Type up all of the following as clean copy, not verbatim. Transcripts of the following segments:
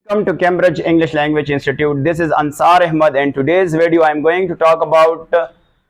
Welcome to Cambridge English Language Institute. This is Ansar Ahmad and today's video I am going to talk about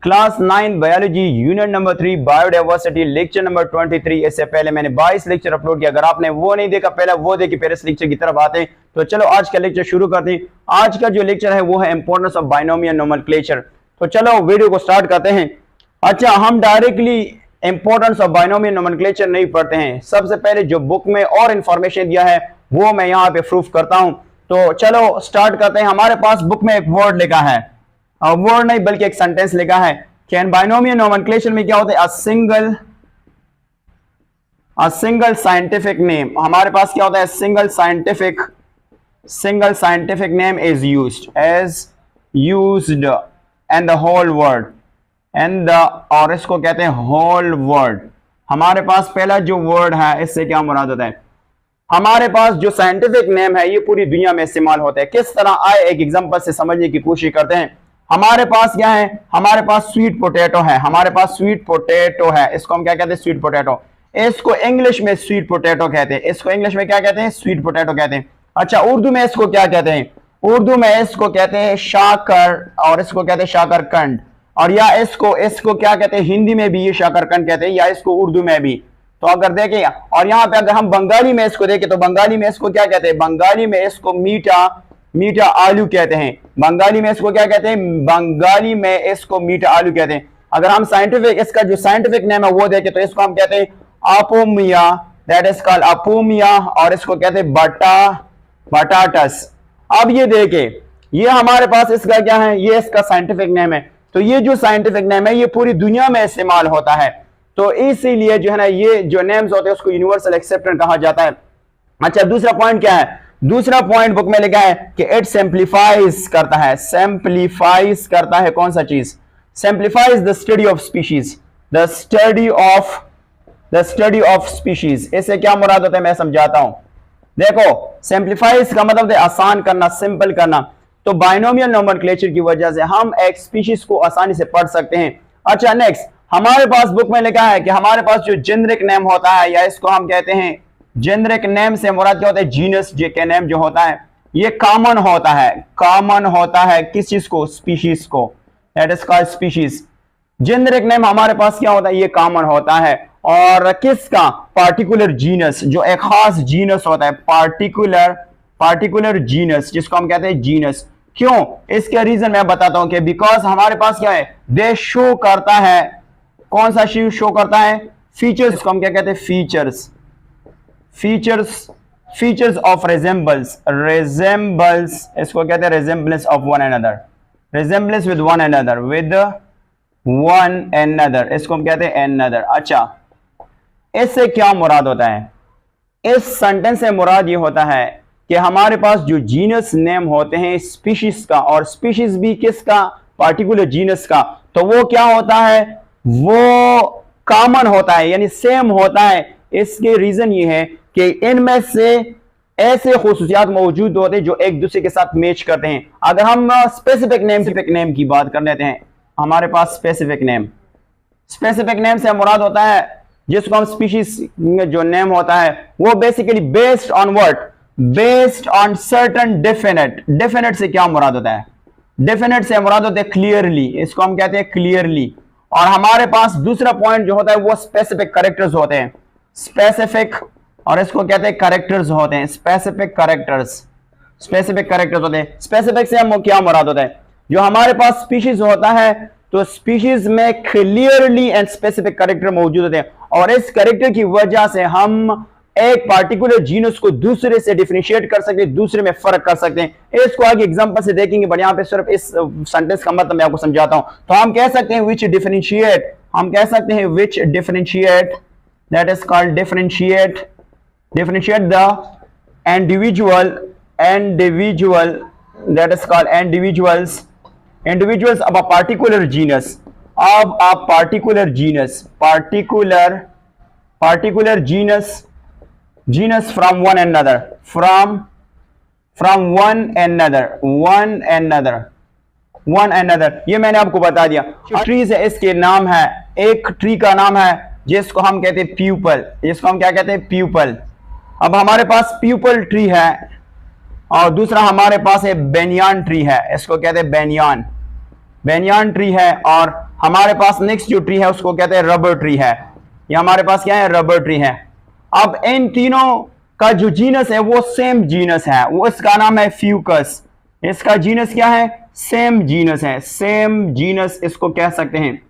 class 9 biology unit number 3 biodiversity lecture number 23। इससे पहले मैंने 22 lecture upload किया। अगर आपने वो नहीं देखा पहले वो देखिए, फिर इस लेक्चर की तरफ आते हैं। तो चलो आज का लेक्चर शुरू करते हैं। आज का जो लेक्चर है वो है इंपॉर्टेंस ऑफ बाइनोमियल नोमेनक्लेचर। तो चलो वीडियो को स्टार्ट करते हैं। अच्छा, हम directly importance of binomial nomenclature नहीं पढ़ते हैं। सबसे पहले जो बुक में और इंफॉर्मेशन दिया है वो मैं यहाँ पे प्रूफ करता हूं। तो चलो स्टार्ट करते हैं। हमारे पास बुक में एक वर्ड लिखा है, वर्ड नहीं बल्कि एक सेंटेंस लिखा है कि इन बाइनोमियल नोमेनक्लेचर में क्या होता है, अ सिंगल साइंटिफिक नेम। हमारे पास क्या होता है, single scientific name is used and the whole word और इसको कहते हैं होल वर्ड। हमारे पास पहला जो वर्ड है इससे क्या मुराद होता है, हमारे पास जो साइंटिफिक नेम है ये पूरी दुनिया में इस्तेमाल होता है। किस तरह आए एक एग्जांपल से समझने की कोशिश करते हैं। हमारे पास क्या है, हमारे पास स्वीट पोटैटो है। हमारे पास स्वीट पोटैटो है, इसको हम क्या कहते हैं, स्वीट पोटैटो। इसको इंग्लिश में स्वीट पोटैटो कहते हैं। इसको इंग्लिश में क्या कहते हैं, स्वीट पोटैटो कहते हैं। अच्छा, उर्दू में इसको क्या कहते हैं, उर्दू में इसको कहते हैं शाकर और इसको कहते हैं शाकरकंद। और या इसको क्या कहते हैं, हिंदी में भी ये शाकरकंद कहते हैं या इसको उर्दू में भी। तो अगर देखें और यहाँ पे अगर हम बंगाली में इसको देखें तो बंगाली में इसको क्या कहते हैं, बंगाली में इसको मीठा आलू कहते हैं। बंगाली में इसको क्या कहते हैं, बंगाली में इसको मीठा आलू कहते हैं। अगर हम इसका जो साइंटिफिक नेम है वो देखें तो इसको हम कहते हैं अपोमिया, दैट इज कॉल्ड अपोमिया, और इसको कहते हैं बटाटस। अब ये देखें, ये हमारे पास इसका क्या है, ये इसका साइंटिफिक नेम है। तो ये जो साइंटिफिक नेम है ये पूरी दुनिया में इस्तेमाल होता है। तो इसीलिए जो है ना ये जो नेम्स होते हैं उसको यूनिवर्सल एक्सेप्टेंट कहा जाता है। अच्छा, दूसरा पॉइंट क्या है, दूसरा पॉइंट बुक में लिखा है कि इट सिंप्लीफाइज करता है। सिंप्लीफाइज करता है कौन सा चीज, simplifies the study of species, the study of species. इससे क्या मुराद होता है मैं समझाता हूं। देखो, सिंप्लीफाइज का मतलब है आसान करना, सिंपल करना। तो बाइनोमियल नोमेनक्लेचर की वजह से हम एक स्पीशीज को आसानी से पढ़ सकते हैं। अच्छा, नेक्स्ट हमारे पास बुक में लिखा है कि हमारे पास जो जेनरिक नेम होता है या इसको हम कहते हैं जेनरिक नेम से मुराद क्या होता है, जीनस के नेम जो होता है ये कॉमन होता है किस चीज को, स्पीशीज को, that is called species. Generic name हमारे पास क्या होता है, ये कॉमन होता है। और किसका, पार्टिकुलर जीनस, जो एक खास जीनस होता है, पार्टिकुलर जीनस जिसको हम कहते हैं जीनस। क्यों, इसका रीजन मैं बताता हूं कि बिकॉज हमारे पास क्या है, दे शो करता है, कौन सा शो करता है, फीचर्स को हम क्या कहते हैं, फीचर्स ऑफ रिजेंबल्स, इसको कहते हैं resemblance of one another, resemblance with one another, इसको हम कहते हैं अनदर। अच्छा, इससे क्या मुराद होता है, इस सेंटेंस से मुराद ये होता है कि हमारे पास जो जीनस नेम होते हैं स्पीशीज का, और स्पीशीज भी किसका, पार्टिकुलर जीनस का, तो वो क्या होता है, वो कॉमन होता है यानी सेम होता है। इसके रीजन ये है कि इनमें से ऐसे खुसूसियात मौजूद होते हैं जो एक दूसरे के साथ मैच करते हैं। अगर हम स्पेसिफिक नेम की बात कर लेते हैं, हमारे पास स्पेसिफिक नेम से मुराद होता है जिसको हम स्पीशीज जो नेम होता है वो basically based on certain definite से क्या मुराद होता है, डेफिनेट से मुराद होता है क्लियरली, इसको हम कहते हैं क्लियरली। और हमारे पास दूसरा पॉइंट जो होता है वो स्पेसिफिक कैरेक्टर्स होते हैं, स्पेसिफिक, और इसको कहते हैं कैरेक्टर्स होते हैं, स्पेसिफिक कैरेक्टर्स होते हैं। स्पेसिफिक से हम क्या मुराद होता है, जो हमारे पास स्पीशीज होता है तो स्पीशीज में क्लियरली एंड स्पेसिफिक कैरेक्टर मौजूद होते हैं, और इस कैरेक्टर की वजह से हम एक पार्टिकुलर जीनस को दूसरे से डिफरेंशिएट कर सकते हैं, दूसरे में फर्क कर सकते हैं। इसको आगे एग्जांपल से देखेंगे, बट यहाँ पे सिर्फ इस सेंटेंस का मतलब मैं आपको समझाता हूं। तो हम कह सकते हैं which differentiate, that is called differentiate the individual, that is called individuals of a particular genus from one another. ये मैंने आपको बता दिया। ट्रीज है, इसके नाम है, एक ट्री का नाम है जिसको हम कहते हैं प्यूपल, जिसको हम क्या कहते हैं, प्यूपल। अब हमारे पास प्यूपल ट्री है, और दूसरा हमारे पास है बेनियान ट्री है, इसको कहते हैं बेनियान ट्री है। और हमारे पास नेक्स्ट जो ट्री है उसको कहते हैं रबर ट्री है। ये हमारे पास क्या है, रबर ट्री है। अब इन तीनों का जो जीनस है वो सेम जीनस है, वो इसका नाम है फ्यूकस। इसका जीनस क्या है, सेम जीनस है, सेम जीनस इसको कह सकते हैं।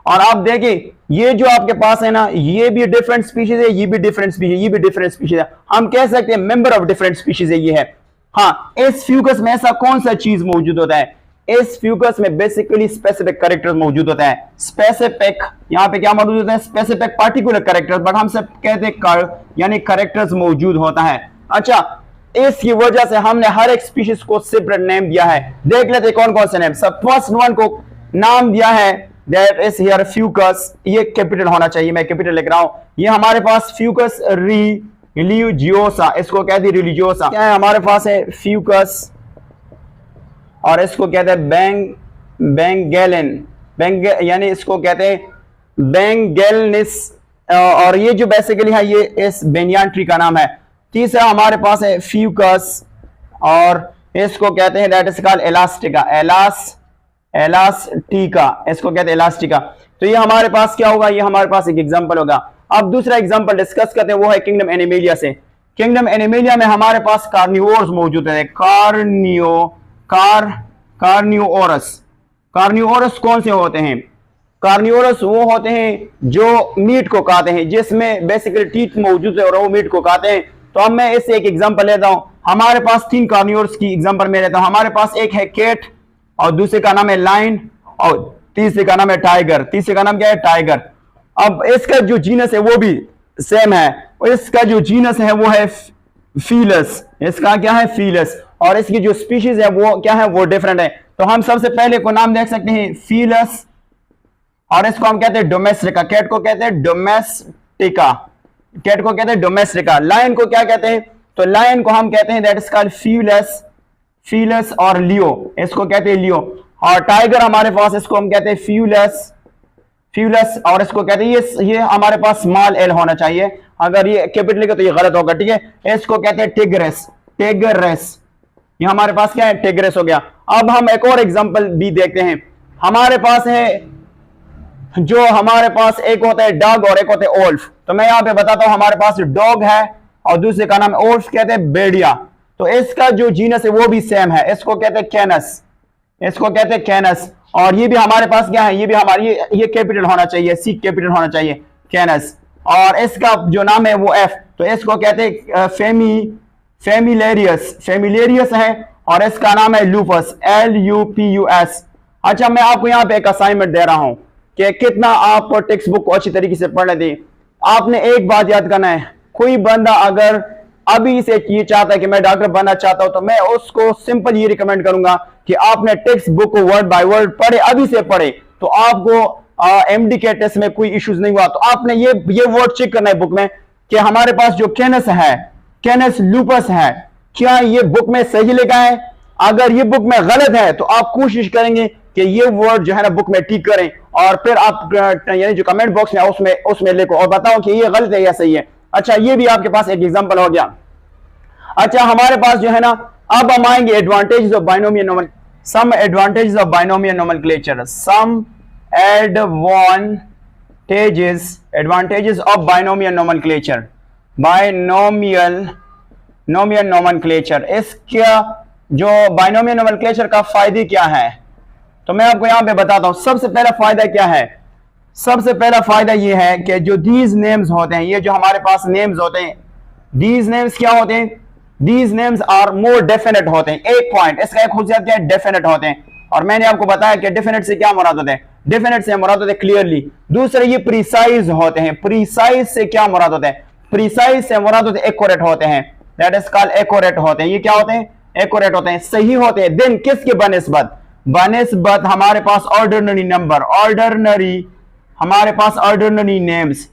और आप देखिए ये जो आपके पास है ना, ये भी डिफरेंट स्पीशीज है, ये भी डिफरेंट स्पीशीज, ये भी डिफरेंट स्पीशीज है। हम कह सकते हैं मेंबर ऑफ डिफरेंट स्पीशीज है ये है। हाँ, इस फ्यूकस में ऐसा कौन सा चीज मौजूद होता है, इस फ्यूकस में बेसिकली स्पेसिफिक कैरेक्टर्स मौजूद होता है। स्पेसिफिक यहाँ पे क्या मौजूद होता है, स्पेसिफिक पार्टिकुलर कैरेक्टर्स, बट हम सब कहते हैं यानी कैरेक्टर्स मौजूद होता है। अच्छा, इसकी वजह से हमने हर एक स्पीशीज को सेपरेट नेम दिया है। देख लेते कौन कौन से नेम। सब फर्स्ट वन को नाम दिया है दैट इज हियर फ्यूकस, ये कैपिटल होना चाहिए, मैं कैपिटल लिख रहा हूं। ये हमारे पास फ्यूकस रिलीजियोसा, इसको कहते हैं रिलीजियोसा। क्या है हमारे पास है फ्यूकस, और इसको कहते हैं बेंगेलिन, यानी इसको कहते हैं बेंगेलनिस। और ये जो बेसिकली है ये इस बेनियान ट्री का नाम है। तीसरा हमारे पास है फ्यूकस, और इसको कहते हैं दैट इज कॉल्ड एलास्टिका, एलास्टिका, इसको कहते हैं एलास्टिका। तो ये हमारे पास क्या होगा, ये हमारे पास एक एग्जांपल होगा। अब दूसरा एग्जांपल डिस्कस करते हैं, वो है किंगडम एनिमेलिया से। किंगडम एनिमेलिया में हमारे पास कार्निवोर्स मौजूद है, कार्निवोरस कौन से होते हैं, कार्निवोरस वो होते हैं जो मीट को खाते हैं, जिसमें बेसिकली टीथ मौजूद है और वो मीट को खाते हैं। तो अब मैं इससे एक एग्जांपल लेता हूं। हमारे पास 3 कार्निवोरस की एग्जांपल में लेता हूं। हमारे पास एक है कैट, और दूसरे का नाम है लाइन, और तीसरे का नाम है टाइगर। तीसरे का नाम क्या है, टाइगर। अब इसका जो जीनस है वो भी सेम है, और इसका जो जीनस है वो है फीलस, इसका क्या है, फीलस। और इसकी जो स्पीशीज है वो क्या है, वो डिफरेंट है। तो हम सबसे पहले को नाम देख सकते हैं फीलस, और इसको हम कहते हैं डोमेस्टिका, कैट को कहते हैं डोमेस्टिका, कैट को कहते हैं डोमेस्टिका। लायन को क्या कहते हैं, तो लायन को हम कहते हैं दैट इज कॉल्ड फीलस और लियो, इसको कहते हैं लियो। और टाइगर हमारे पास, इसको हम कहते हैं फ्यूलस, और इसको कहते हैं ये हमारे पास स्मॉल एल होना चाहिए, अगर ये कैपिटल लिखे तो ये गलत होगा, ठीक है। इसको कहते हैं टिग्रेस, ये हमारे पास क्या है, टिग्रेस हो गया। अब हम एक और एग्जांपल भी देखते हैं। हमारे पास है जो हमारे पास एक होता है डॉग और एक होता है ओल्फ। तो मैं यहां पे बताता हूं, हमारे पास डॉग है और दूसरे का नाम ओल्फ कहते हैं बेडिया। तो इसका जो जीनस है वो भी सेम है, इसको कहते हैं कैनस, और ये भी हमारे पास क्या है, ये भी हमारी ये कैपिटल होना चाहिए, सी कैपिटल होना चाहिए, कैनस। और इसका जो नाम है वो एफ, तो इसको कहते हैं फेमिलेरियस है, और इसका नाम है लूपस, LUPUS। अच्छा, मैं आपको यहाँ पे एक असाइनमेंट दे रहा हूं कि कितना आप टेक्स्ट बुक को अच्छी तरीके से पढ़ लेते। आपने एक बात याद करना है, कोई बंदा अगर अभी से ये चाहता है कि मैं डॉक्टर बनना चाहता हूं, तो मैं उसको सिंपल ये रिकमेंड करूंगा कि आपने टेक्स्ट बुक को वर्ड बाय वर्ड पढ़े, अभी से पढ़े, तो आपको MD के टेस्ट में कोई इश्यूज नहीं हुआ। तो आपने ये वर्ड चेक करना है बुक में कि हमारे पास जो कैनस लूपस है, क्या ये बुक में सही लिखा है। अगर ये बुक में गलत है तो आप कोशिश करेंगे कि ये वर्ड जो है ना बुक में ठीक करें, और फिर आप यानी जो कमेंट बॉक्स में उसमें लिखो और बताओ कि ये गलत है या सही है। अच्छा, ये भी आपके पास एक एग्जांपल हो गया। अच्छा, हमारे पास जो है ना, अब हम आएंगे advantages of binomial nomenclature, some advantages of binomial nomenclature. इसका जो बाइनोमियल नोमेनक्लेचर का फायदे क्या है, तो मैं आपको यहां पे बताता हूं। सबसे पहला फायदा क्या है, सबसे पहला फायदा ये है कि जो दीज नेम्स होते हैं, ये जो हमारे पास नेम्स होते हैं, दीज नेम्स क्या होते हैं, these names are more definite होते हैं। एक पॉइंट, इसका एक खूबियत क्या है, डेफिनेट होते हैं। और मैंने आपको बताया कि डेफिनेट से क्या मुराद होता है, डेफिनेट से मुराद होता है क्लियरली। दूसरे ये प्रिसाइज होते हैं, प्रिसाइज से क्या मुराद होता है, प्रिसाइज से मुराद होते हैं एक्यूरेट होते हैं, दैट इज कॉल्ड एक्यूरेट होते हैं। ये क्या होते हैं, एक्यूरेट होते हैं, सही होते हैं। देन किसके बनिस्बत, हमारे पास ऑर्डिनरी नंबर, हमारे पास ऑर्डिनरी नेम्स।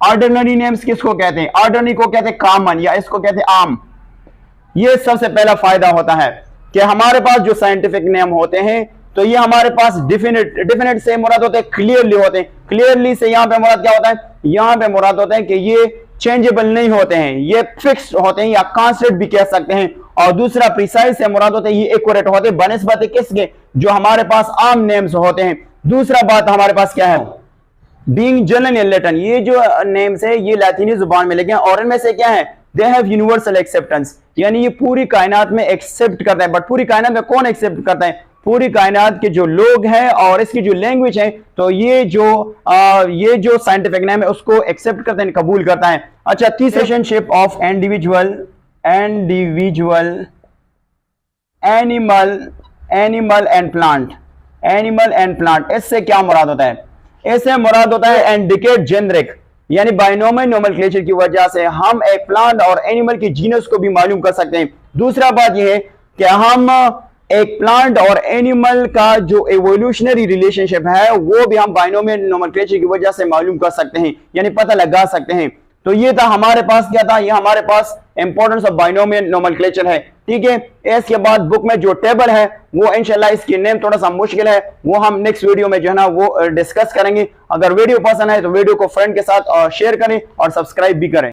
ऑर्डिनरी नेम्स किसको कहते हैं, ऑर्डिनरी को कहते हैं कॉमन, या इसको कहते हैं आम। ये सबसे पहला फायदा होता है कि हमारे पास जो साइंटिफिक नेम होते हैं, तो ये हमारे पास डिफिनेट से मुराद होते हैं क्लियरली होते हैं। क्लियरली से यहां पे मुराद क्या होता है, यहां पे मुराद होता है कि ये चेंजेबल नहीं होते हैं, ये फिक्स होते हैं या कांस्टेंट भी कह सकते हैं। और दूसरा प्रिसाइज से मुराद होते हैं ये एक्यूरेट होते हैं बनिस्बत किसके, जो हमारे पास आम नेम्स होते हैं। दूसरा बात हमारे पास क्या है, बीइंग जनरल इन लैटिन, ये जो नेम्स है ये लैटिनी जुबान में, लेकिन और इनमें से क्या है, दे हैव यूनिवर्सल एक्सेप्टेंस, यानी ये पूरी कायनात में एक्सेप्ट करता है। बट पूरी कायनात में कौन एक्सेप्ट करता है, पूरी कायनात के जो लोग हैं और इसकी जो लैंग्वेज है, तो ये जो साइंटिफिक नेम है उसको एक्सेप्ट करते हैं, कबूल करता है। अच्छा, तीसरा relationship of individual animal and plant, इससे क्या मुराद होता है, इससे मुराद होता है इंडिकेट जेनरिक, यानी बाइनोमियल नोमेनक्लेचर की वजह से हम एक प्लांट और एनिमल की जीनस को भी मालूम कर सकते हैं। दूसरा बात यह है कि हम एक प्लांट और एनिमल का जो एवोल्यूशनरी रिलेशनशिप है वो भी हम बाइनोमियल नोमेनक्लेचर की वजह से मालूम कर सकते हैं, यानी पता लगा सकते हैं। तो ये था हमारे पास, क्या था, ये हमारे पास इंपॉर्टेंस ऑफ बाइनोमियल नोमेनक्लेचर है। ठीक है, इसके बाद बुक में जो टेबल है वो इंशाल्लाह, इसकी नेम थोड़ा सा मुश्किल है, वो हम नेक्स्ट वीडियो में जो है ना वो डिस्कस करेंगे। अगर वीडियो पसंद है तो वीडियो को फ्रेंड के साथ शेयर करें और सब्सक्राइब भी करें।